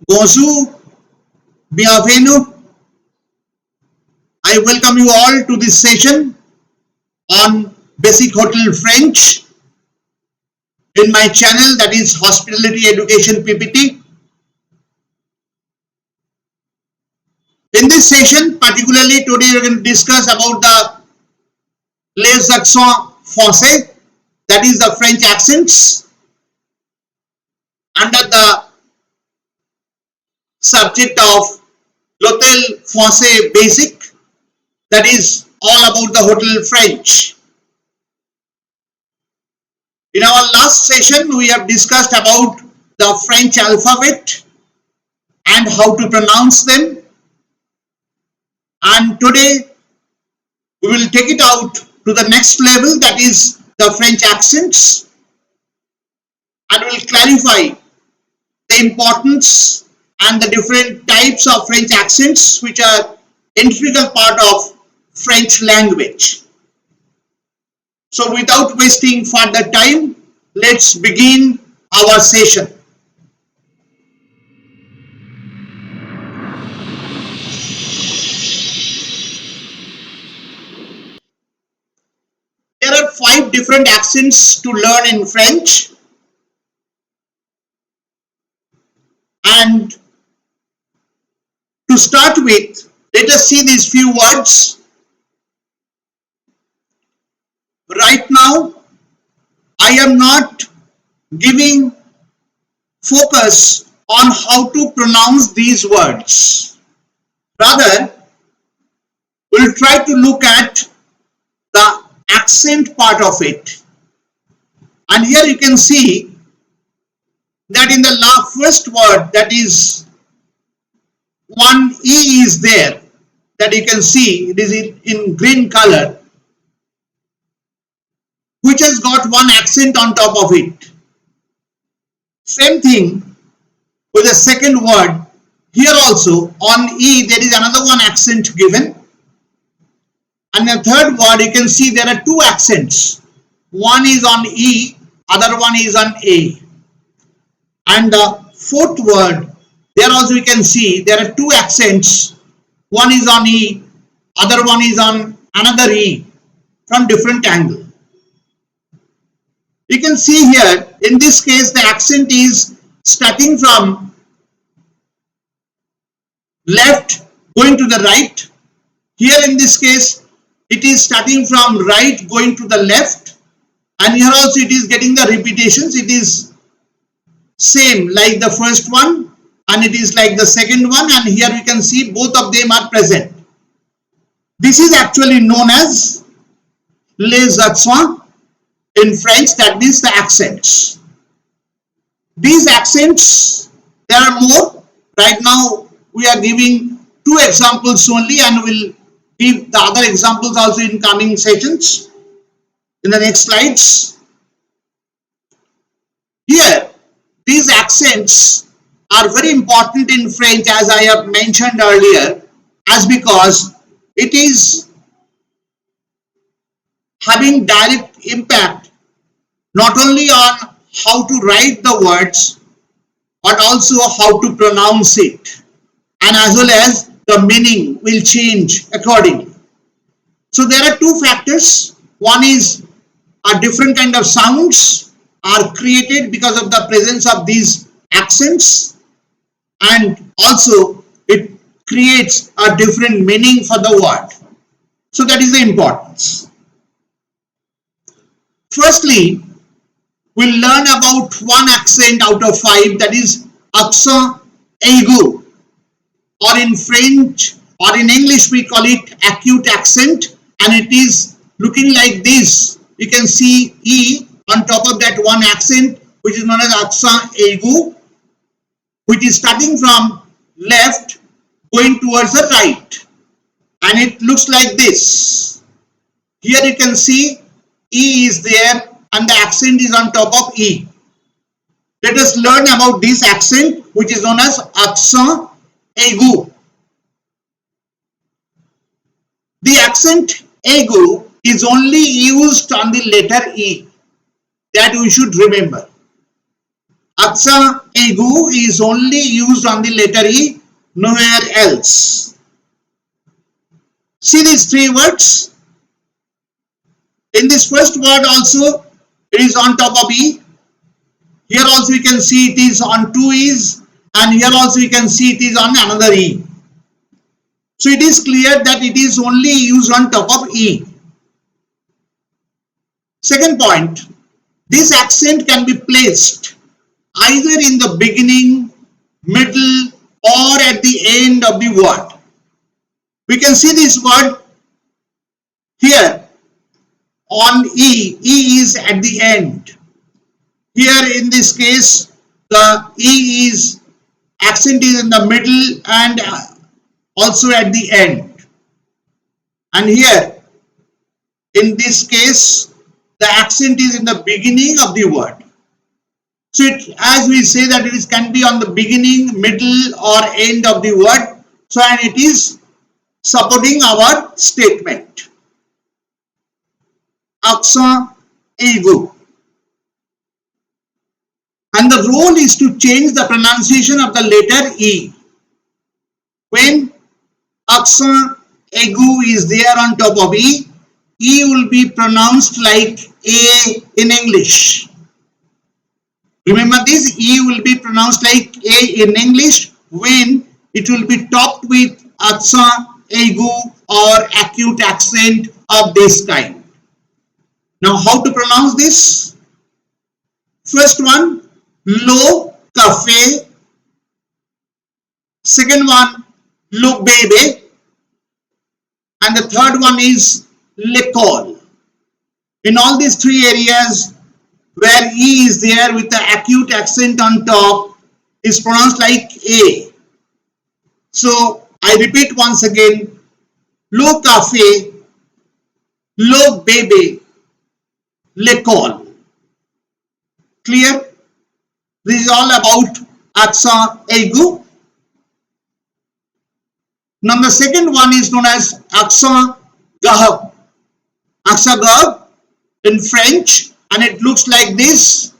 Bonjour, bienvenue. I welcome you all to this session on Basic Hotel French in my channel, that is Hospitality Education PPT. In this session, particularly today, we are going to discuss about the les accents français, that is the French accents, under the subject of l'hôtel français basic, that is all about the hotel French. In our last session, we have discussed about the French alphabet and how to pronounce them. And today, we will take it out to the next level, that is the French accents, and we will clarify the importance and the different types of French accents which are integral part of French language. So without wasting further time, let's begin our session. There are 5 different accents to learn in French, and to start with, let us see these few words. Right now, I am not giving focus on how to pronounce these words. Rather, we'll try to look at the accent part of it. And here you can see that in the first word, that is one E is there, that you can see it is in green color, which has got one accent on top of it. Same thing with the second word. Here also on E there is another one accent given. And the third word, you can see there are 2 accents. One is on E, other one is on A. And the fourth word, there also you can see there are 2 accents. One is on E, other one is on another E from different angle. You can see here, in this case, the accent is starting from left going to the right. Here in this case, it is starting from right going to the left. And here also it is getting the repetitions. It is same like the first one, and it is like the second one, and here we can see both of them are present. This is actually known as les accents in French, that means the accents. These accents, there are more. Right now we are giving 2 examples only, and we'll give the other examples also in coming sessions in the next slides. Here, these accents are very important in French, as I have mentioned earlier, as because it is having direct impact not only on how to write the words, but also how to pronounce it, and as well as the meaning will change accordingly. So there are 2 factors. One is a different kind of sounds are created because of the presence of these accents, and also it creates a different meaning for the word. So that is the importance. Firstly, we'll learn about one accent out of 5, that is accent aigu, or in French or in English we call it acute accent, and it is looking like this. You can see E on top of that one accent, which is known as accent aigu, which is starting from left going towards the right, and it looks like this. Here you can see E is there and the accent is on top of E. Let us learn about this accent, which is known as accent aigu. The accent aigu is only used on the letter E. That we should remember. Aksa egu is only used on the letter E, nowhere else. See these three words. In this first word also, it is on top of E. Here also you can see it is on two E's, and here also you can see it is on another E. So it is clear that it is only used on top of E. Second point, this accent can be placed either in the beginning, middle, or at the end of the word. We can see this word here on E. E is at the end. Here in this case, the E is accent is in the middle and also at the end. And here, in this case, the accent is in the beginning of the word. So as we say that it can be on the beginning, middle or end of the word. So and it is supporting our statement. Aksa egu. And the role is to change the pronunciation of the letter E. When Aksa egu is there on top of E, E will be pronounced like A in English. Remember this, E will be pronounced like A in English when it will be topped with Aksa egu or acute accent of this kind. Now how to pronounce this? First one, lo cafe. Second one, lo bebe. And the third one is l'école. In all these three areas where E is there with the acute accent on top is pronounced like A. So I repeat once again, lo cafe, lo bebe, l'école. Clear? This is all about Aksa egu. Now the second one is known as Aksa gahab. Aksa gahab in French, and it looks like this.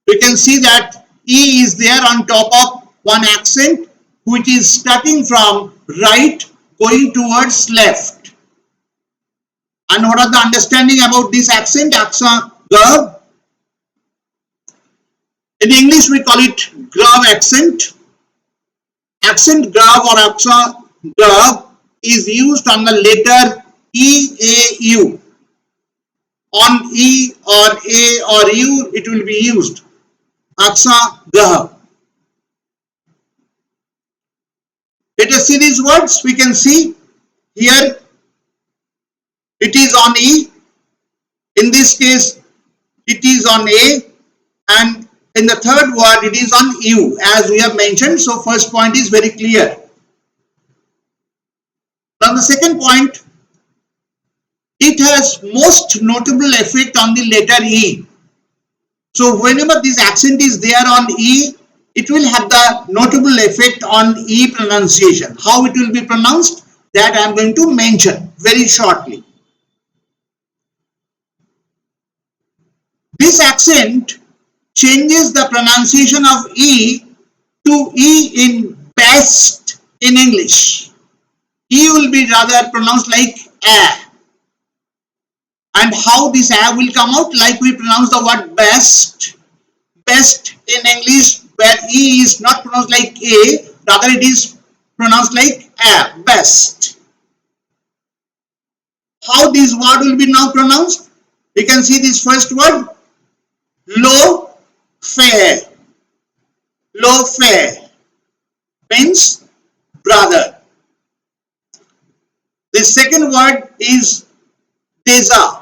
You can see that E is there on top of one accent which is starting from right going towards left. And what are the understanding about this accent? Aksa gahab. In English we call it grav accent. Accent grav or Aksa gahab is used on the letter E, A, U. On E or A or U it will be used. Aksa gahab. Let us see these words. We can see here it is on E. In this case it is on A, and in the third word it is on U as we have mentioned. So first point is very clear. Now the second point, it has most notable effect on the letter E. So whenever this accent is there on E, it will have the notable effect on E pronunciation. How it will be pronounced, that I am going to mention very shortly. This accent changes the pronunciation of E to E in best in English. E will be rather pronounced like A. And how this A will come out? Like we pronounce the word best. Best in English, where E is not pronounced like A, rather it is pronounced like A, best. How this word will be now pronounced? We can see this first word, low fair. Low fair means brother. The second word is déjà.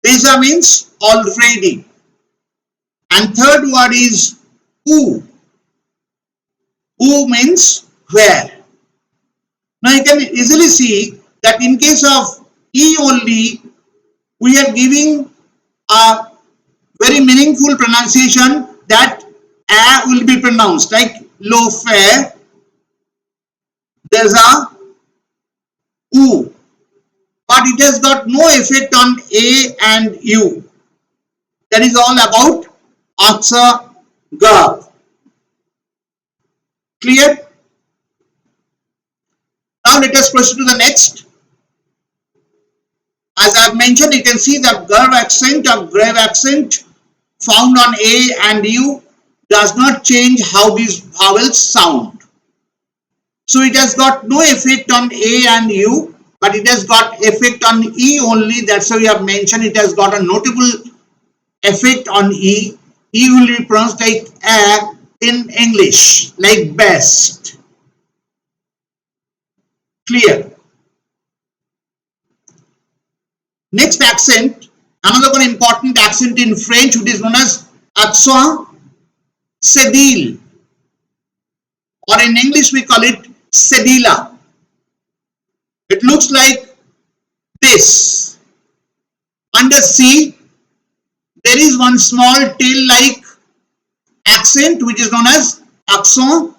Déjà means already. And third word is où. Où means where. Now you can easily see that in case of E only, we are giving a very meaningful pronunciation that A will be pronounced like lo fair, déjà, où. but it has got no effect on A and U. That is all about Aksa Gab. Clear? Now let us proceed to the next. As I have mentioned, you can see the Garv accent or grave accent found on A and U does not change how these vowels sound. So it has got no effect on A and U, but it has got effect on E only. That's why we have mentioned it has got a notable effect on E. E will be pronounced like A in English, like best. Clear? Next accent, another one important accent in French, which is known as accent cédille, or in English we call it cedilla. It looks like this. Under C, there is one small tail-like accent which is known as accent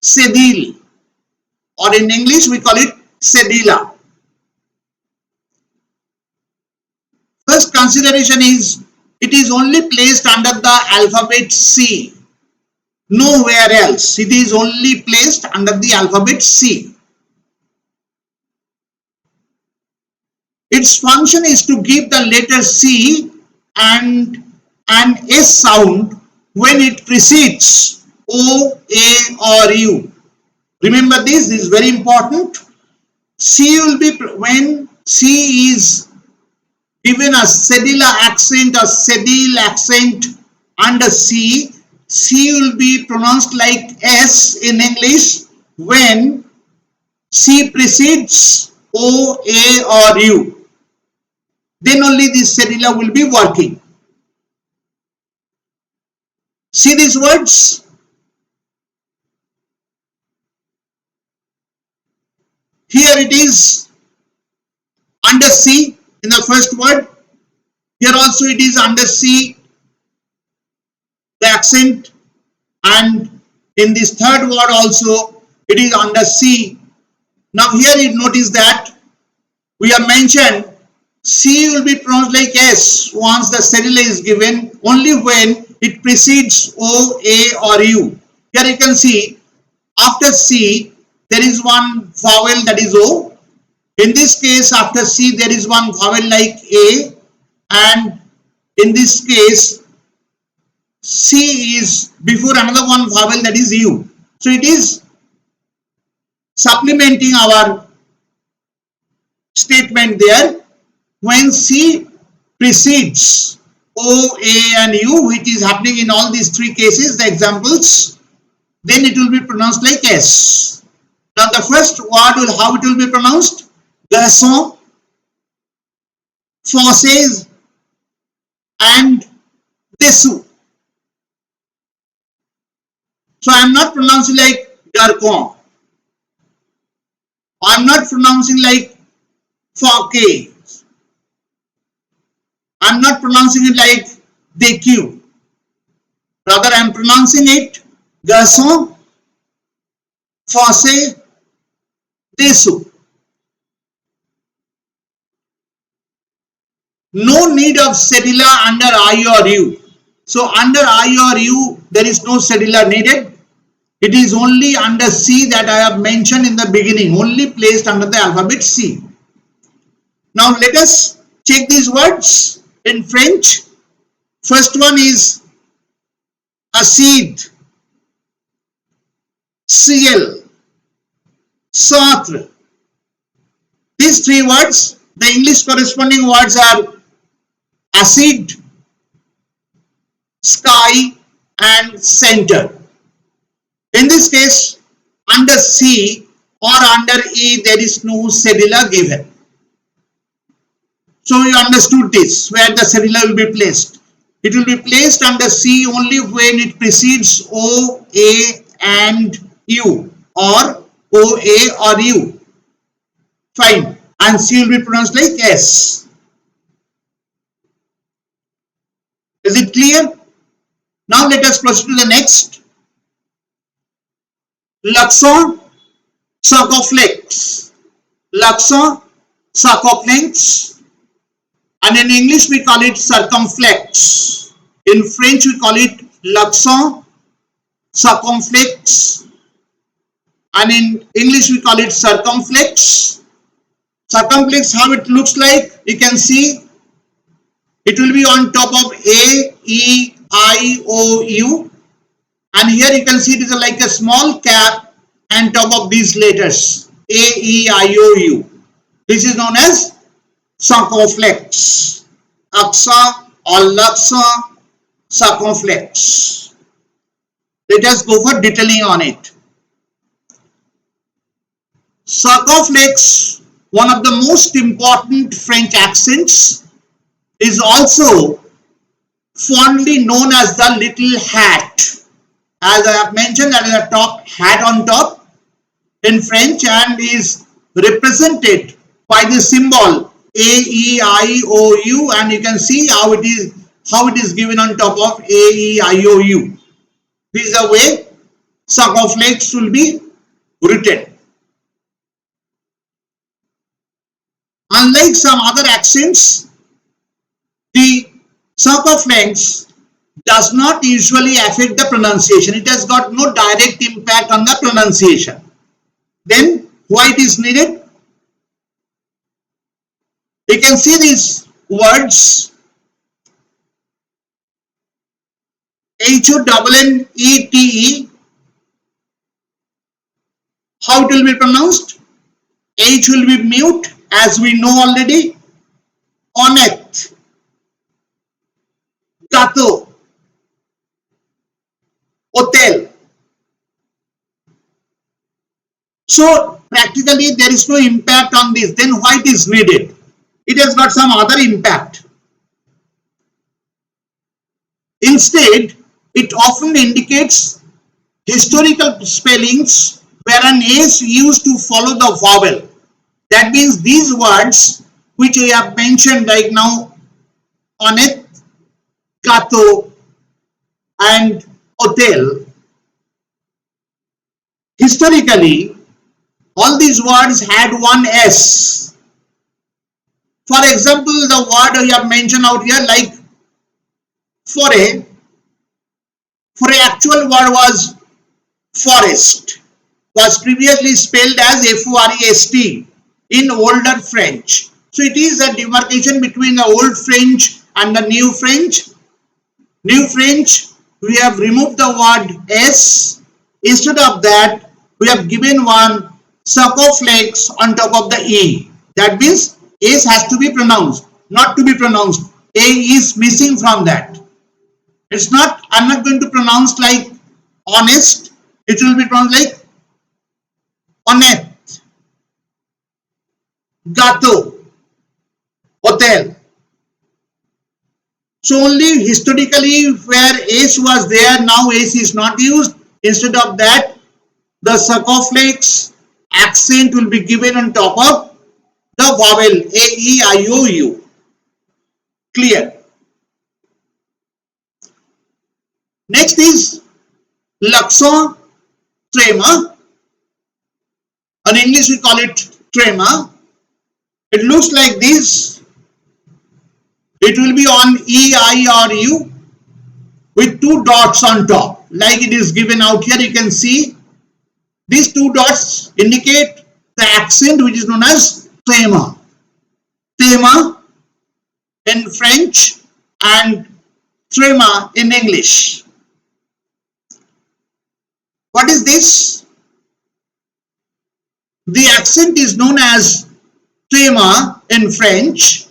cédille, or in English we call it cedilla. First consideration is it is only placed under the alphabet C, nowhere else. It is only placed under the alphabet C. Its function is to give the letter C and an S sound when it precedes O, A or U. Remember this is very important. C will be, when C is given a cedilla accent or cedille accent under C, C will be pronounced like S in English when C precedes O, A or U. Then only this cedilla will be working. See these words? Here it is under C in the first word. Here also it is under C, the accent, and in this third word also it is under C. Now here you notice that we have mentioned C will be pronounced like S once the cedilla is given only when it precedes O, A or U. Here you can see after C there is one vowel, that is O. In this case after C there is one vowel like A, and in this case C is before another one vowel, that is U. So it is supplementing our statement there. When C precedes O, A and U, which is happening in all these three cases, the examples, then it will be pronounced like S. Now the first word will, how it will be pronounced? Garçon, forces and dessous. So I am not pronouncing like garçon. I am not pronouncing like forquet. I am not pronouncing it like DQ. Rather I am pronouncing it garçon, forces, dessous. No need of cedilla under I or U. So under I or U there is no cedilla needed. It is only under C that I have mentioned in the beginning, only placed under the alphabet C. Now let us check these words in French. First one is acide, ciel, centre. These three words, the English corresponding words are acid, sky and center. In this case, under C or under E there is no cedilla given. So you understood this, where the cedilla will be placed. It will be placed under C only when it precedes O, A and U, or O, A or U. Fine. And C will be pronounced like S. Is it clear? Now let us proceed to the next. L'accent circonflexe. L'accent circumflex, and in English we call it circumflex. In French we call it l'accent, circumflex, and in English we call it circumflex. Circumflex, how it looks like, you can see it will be on top of A, E, I, O, U, and here you can see it is like a small cap on top of these letters A, E, I, O, U. This is known as circumflex, accent or l'accent, circumflex. Let us go for detailing on it. Circumflex, one of the most important French accents, is also fondly known as the little hat. As I have mentioned, that is a top hat on top in French and is represented by the symbol A, E, I, O, U, and you can see how it is given on top of A, E, I, O, U. This is the way circumflex will be written. Unlike some other accents, the circumflex does not usually affect the pronunciation. It has got no direct impact on the pronunciation. Then why it is needed? You can see these words HONNETE. How it will be pronounced? H will be mute, as we know already. Honnête, gâteau, hotel. So practically there is no impact on this. Then why it is needed? It has got some other impact. Instead, it often indicates historical spellings where an S used to follow the vowel. That means these words which we have mentioned right now, honnête, gâteau, and hotel, historically all these words had one S. For example, the word we have mentioned out here, like foray actual word was forest, was previously spelled as F-O-R-E-S-T in older French. So it is a demarcation between the old French and the new French. New French, we have removed the word S. Instead of that, we have given one circumflex on top of the E. That means S has to be pronounced, not to be pronounced. A is missing from that. It's not, I'm not going to pronounce like honest. It will be pronounced like honnête, gâteau, hotel. So only historically where S was there, now S is not used. Instead of that, the circumflex accent will be given on top of the vowel A, E, I, O, U. Clear? Next is l'accent tremor. In English we call it tremor. It looks like this. It will be on E, I, or U with two dots on top, like it is given out here. You can see these two dots indicate the accent which is known as tremor. Tremor in French and tremor in English. What is this? The accent is known as tremor in French,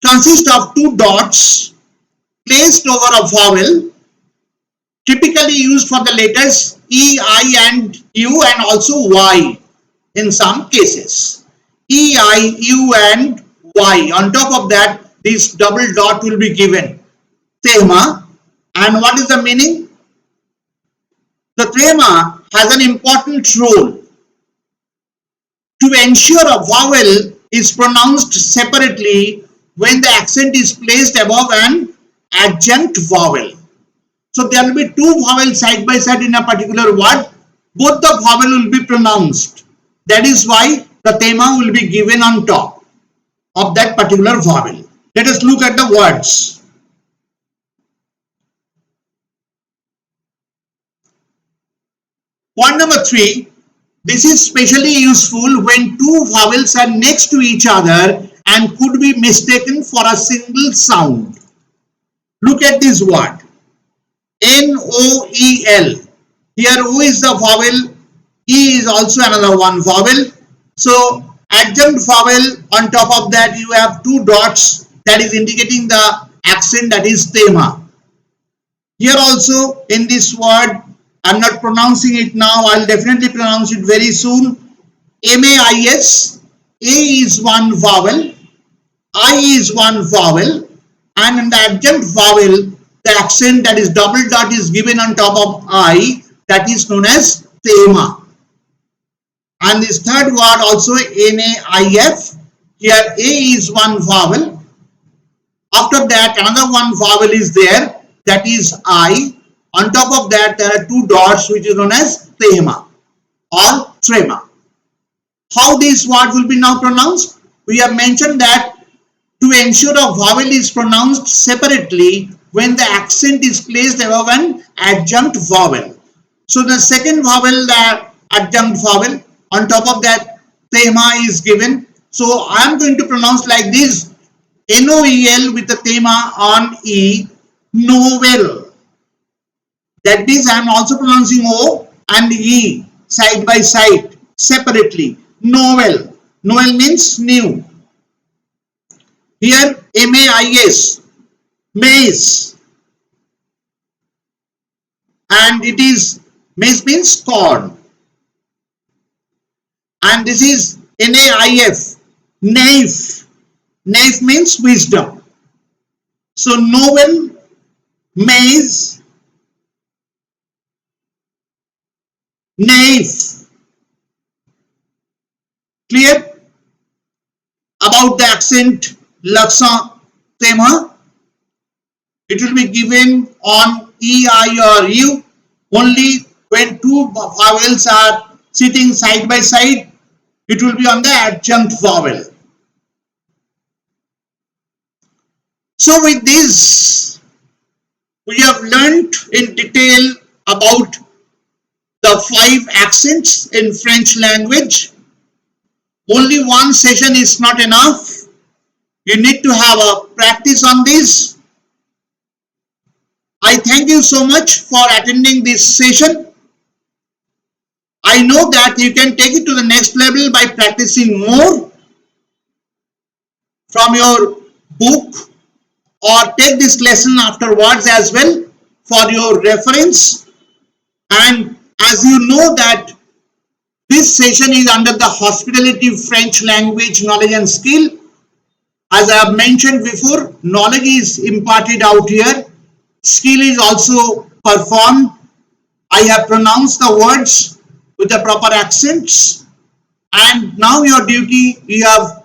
consists of two dots placed over a vowel, typically used for the letters E, I, and U, and also Y in some cases. E, I, U, and Y. On top of that, this double dot will be given. Tremor. And what is the meaning? The tremor has an important role to ensure a vowel is pronounced separately when the accent is placed above an adjunct vowel. So there will be two vowels side by side in a particular word. Both the vowel will be pronounced. That is why the thema will be given on top of that particular vowel. Let us look at the words. Point number 3. This is specially useful when two vowels are next to each other and could be mistaken for a single sound. Look at this word. N-O-E-L. Here O is the vowel, E is also another one vowel. So adjunct vowel, on top of that you have two dots, that is indicating the accent, that is thema. Here also in this word, I'm not pronouncing it now, I'll definitely pronounce it very soon. M-A-I-S, A is one vowel, I is one vowel, and in the adjunct vowel, the accent, that is double dot, is given on top of I, that is known as thema. And this third word also N-A-I-F, here A is one vowel. After that another one vowel is there, that is I. On top of that there are two dots which is known as thema or trema. How this word will be now pronounced? We have mentioned that to ensure a vowel is pronounced separately when the accent is placed above an adjunct vowel. So the second vowel, the adjunct vowel, on top of that thema is given. So I am going to pronounce like this, N-O-E-L with the thema on E, novel. That means I am also pronouncing O and E side by side separately. Novel. Novel means new. Here M-A-I-S, maize, and it is, maize means corn, and this is N-A-I-F, naif. Naif means wisdom. So novel, maize, naif. Clear? About the accent, laksa, thema, it will be given on E, I or U only when two vowels are sitting side by side. It will be on the adjunct vowel. So with this, we have learnt in detail about the 5 accents in French language. Only one session is not enough. You need to have a practice on this. I thank you so much for attending this session. I know that you can take it to the next level by practicing more from your book, or take this lesson afterwards as well for your reference. And as you know that this session is under the Hospitality French Language Knowledge and Skill. As I have mentioned before, knowledge is imparted out here, skill is also performed. I have pronounced the words with the proper accents, and now your duty, you have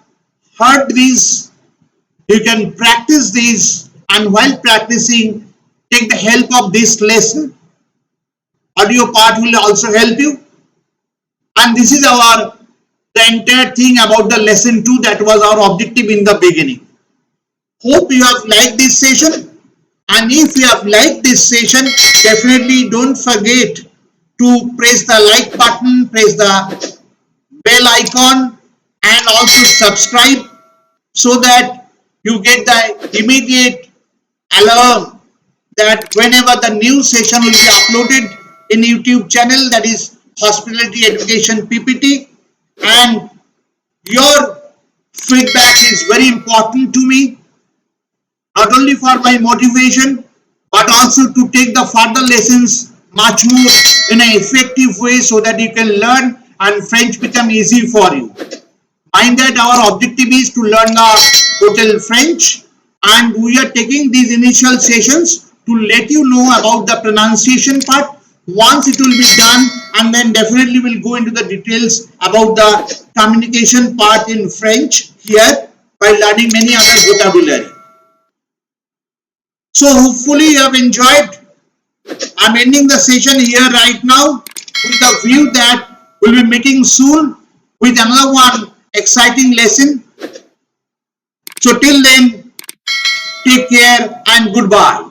heard these, you can practice these, and while practicing, take the help of this lesson. Audio part will also help you. And this is the entire thing about the lesson 2, that was our objective in the beginning. Hope you have liked this session, and if you have liked this session, definitely don't forget to press the like button, press the bell icon, and also subscribe so that you get the immediate alarm that whenever the new session will be uploaded in YouTube channel, that is Hospitality Education PPT. And your feedback is very important to me, not only for my motivation but also to take the further lessons much more in an effective way so that you can learn and French become easy for you. Mind that our objective is to learn the hotel French, and we are taking these initial sessions to let you know about the pronunciation part. Once it will be done, and then definitely we'll go into the details about the communication part in French here by learning many other vocabulary. So hopefully you have enjoyed. I'm ending the session here right now with the view that we'll be meeting soon with another one exciting lesson. So till then, take care and goodbye.